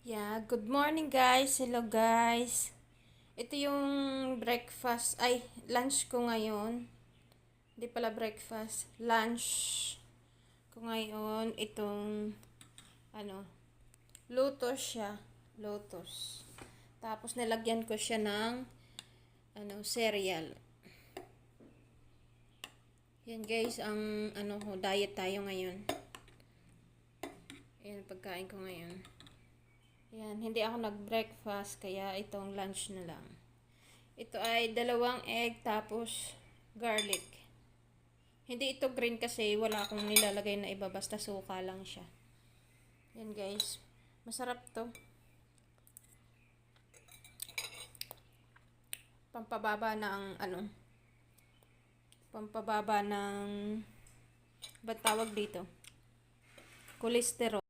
Yeah, good morning guys. Hello guys. Ito yung breakfast, ay lunch ko ngayon. Hindi pala breakfast, lunch ko ngayon. Itong lotus siya, lotus. Tapos nilagyan ko siya ng cereal. Yan guys, ang diet tayo ngayon. Yan pagkain ko ngayon. Yan, hindi ako nag-breakfast, kaya itong lunch na lang. Ito ay 2 egg, tapos garlic. Hindi ito green kasi wala akong nilalagay na iba, basta suka lang siya. Yan guys, masarap to. Pampababa ng pampababa ng, ba't tawag dito? Cholesterol.